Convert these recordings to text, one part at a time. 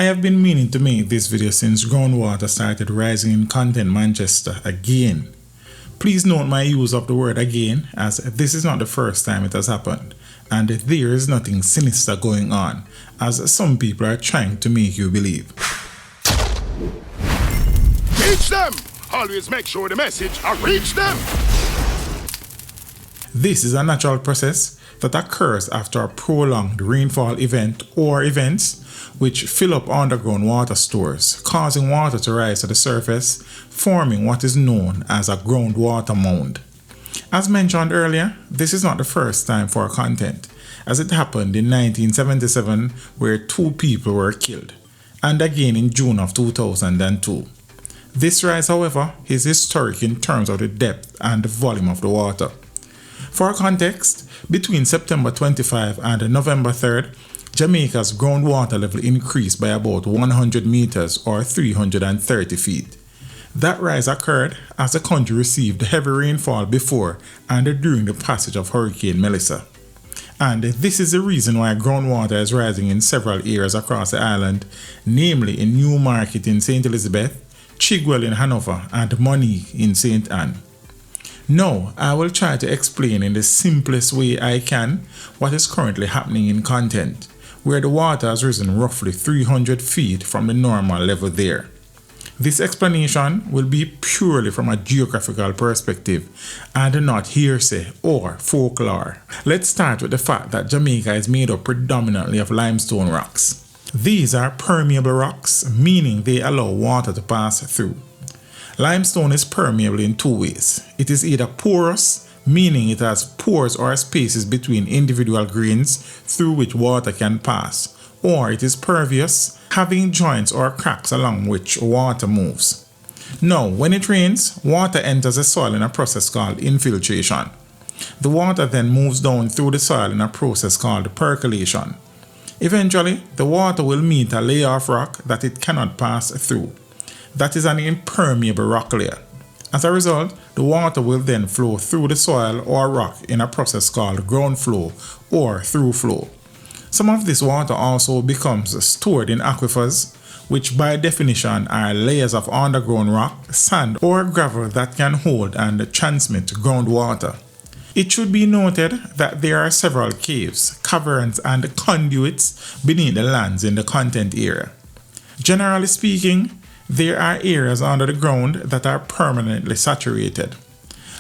I have been meaning to make this video since groundwater started rising in content Manchester again. Please note my use of the word again, as this is not the first time it has happened, and there is nothing sinister going on, as some people are trying to make you believe. Reach them! Always make sure the message reach them! This is a natural process that occurs after a prolonged rainfall event or events which fill up underground water stores, causing water to rise to the surface, forming what is known as a groundwater mound. As mentioned earlier, this is not the first time for content, as it happened in 1977 where 2 people were killed, and again in June of 2002. This rise, however, is historic in terms of the depth and the volume of the water. For context, between September 25 and November 3rd, Jamaica's groundwater level increased by about 100 meters or 330 feet. That rise occurred as the country received heavy rainfall before and during the passage of Hurricane Melissa. And this is the reason why groundwater is rising in several areas across the island, namely in Newmarket in St. Elizabeth, Chigwell in Hanover, and Monique in St. Anne. Now, I will try to explain in the simplest way I can what is currently happening in content, where the water has risen roughly 300 feet from the normal level there. This explanation will be purely from a geographical perspective and not hearsay or folklore. Let's start with the fact that Jamaica is made up predominantly of limestone rocks. These are permeable rocks, meaning they allow water to pass through. Limestone is permeable in 2 ways. It is either porous, meaning it has pores or spaces between individual grains through which water can pass, or it is pervious, having joints or cracks along which water moves. Now, when it rains, water enters the soil in a process called infiltration. The water then moves down through the soil in a process called percolation. Eventually, the water will meet a layer of rock that it cannot pass through. That is an impermeable rock layer. As a result, the water will then flow through the soil or rock in a process called ground flow or through flow. Some of this water also becomes stored in aquifers, which by definition are layers of underground rock, sand, or gravel that can hold and transmit groundwater. It should be noted that there are several caves, caverns, and conduits beneath the lands in the content area. Generally speaking, there are areas under the ground that are permanently saturated.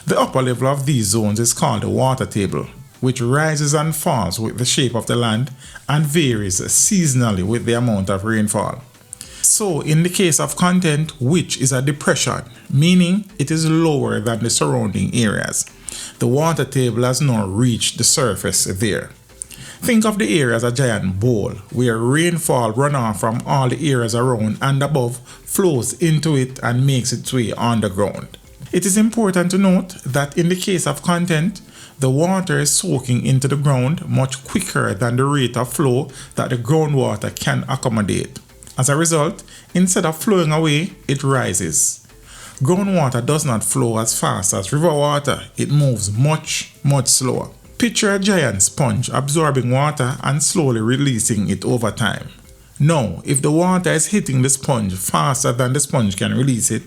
The upper level of these zones is called the water table, which rises and falls with the shape of the land and varies seasonally with the amount of rainfall. So in the case of content, which is a depression, meaning it is lower than the surrounding areas, the water table has now reached the surface there. Think of the area as a giant bowl where rainfall runoff from all the areas around and above flows into it and makes its way underground. It is important to note that in the case of content, the water is soaking into the ground much quicker than the rate of flow that the groundwater can accommodate. As a result, instead of flowing away, it rises. Groundwater does not flow as fast as river water, it moves much slower. Picture a giant sponge absorbing water and slowly releasing it over time. Now, if the water is hitting the sponge faster than the sponge can release it,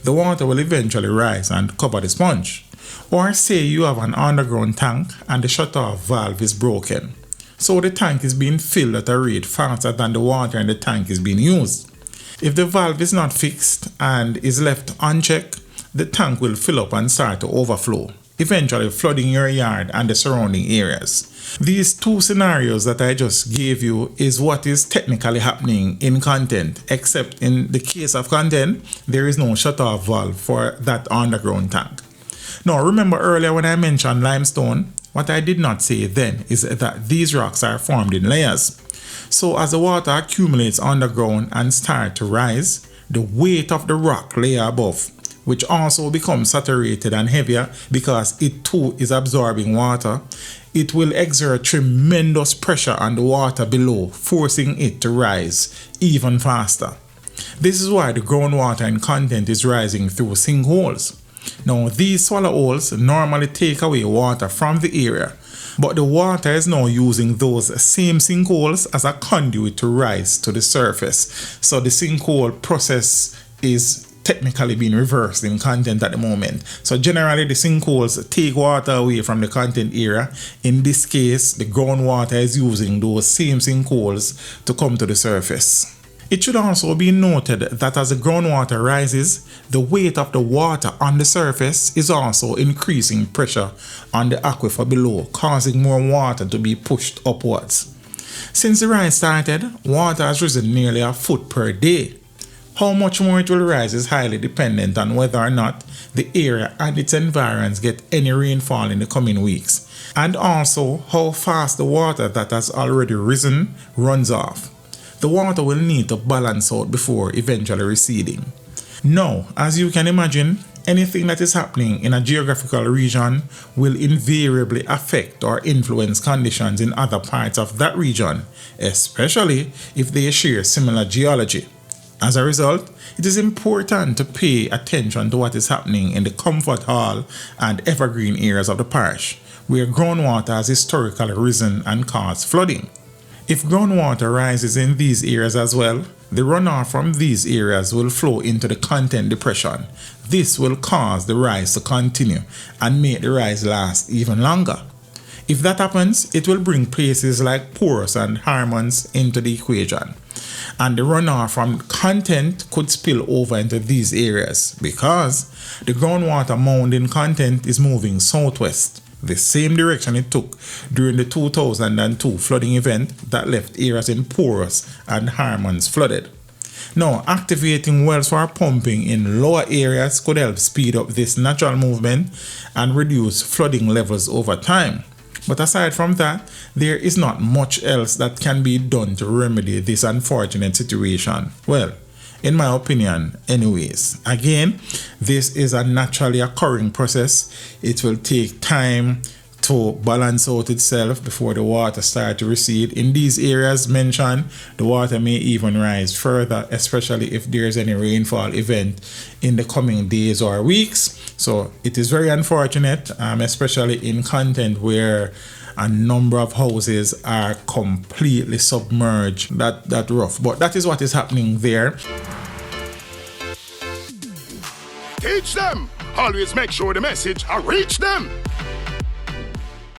the water will eventually rise and cover the sponge. Or say you have an underground tank and the shutoff valve is broken. So the tank is being filled at a rate faster than the water in the tank is being used. If the valve is not fixed and is left unchecked, the tank will fill up and start to overflow, eventually flooding your yard and the surrounding areas. These 2 scenarios that I just gave you is what is technically happening in content, except in the case of content, there is no shutoff valve for that underground tank. Now remember earlier when I mentioned limestone, what I did not say then is that these rocks are formed in layers. So as the water accumulates underground and starts to rise, the weight of the rock layer above, which also becomes saturated and heavier because it too is absorbing water, it will exert tremendous pressure on the water below, forcing it to rise even faster. This is why the groundwater in content is rising through sinkholes. Now, these swallow holes normally take away water from the area, But the water is now using those same sinkholes as a conduit to rise to the surface. So the sinkhole process is technically being reversed in content at the moment. So generally the sinkholes take water away from the content area. In this case, the groundwater is using those same sinkholes to come to the surface. It should also be noted that as the groundwater rises, the weight of the water on the surface is also increasing pressure on the aquifer below, causing more water to be pushed upwards. Since the rise started, water has risen nearly a foot per day. How much more it will rise is highly dependent on whether or not the area and its environs get any rainfall in the coming weeks, and also how fast the water that has already risen runs off. The water will need to balance out before eventually receding. Now, as you can imagine, anything that is happening in a geographical region will invariably affect or influence conditions in other parts of that region, especially if they share similar geology. As a result, it is important to pay attention to what is happening in the Comfort Hall and Evergreen areas of the parish, where groundwater has historically risen and caused flooding. If groundwater rises in these areas as well, the runoff from these areas will flow into the content depression. This will cause the rise to continue and make the rise last even longer. If that happens, it will bring places like Porous and Harmons into the equation. And the runoff from content could spill over into these areas because the groundwater mound in content is moving southwest, the same direction it took during the 2002 flooding event that left areas in Porous and Harmons flooded. Now, activating wells for pumping in lower areas could help speed up this natural movement and reduce flooding levels over time. But aside from that, there is not much else that can be done to remedy this unfortunate situation. Well, in my opinion, anyways. Again, this is a naturally occurring process. It will take time to balance out itself before the water starts to recede. In these areas mentioned, the water may even rise further, especially if there's any rainfall event in the coming days or weeks. So it is very unfortunate, especially in content where a number of houses are completely submerged. That rough, but that is what is happening there. Teach them. Always make sure the message reach them.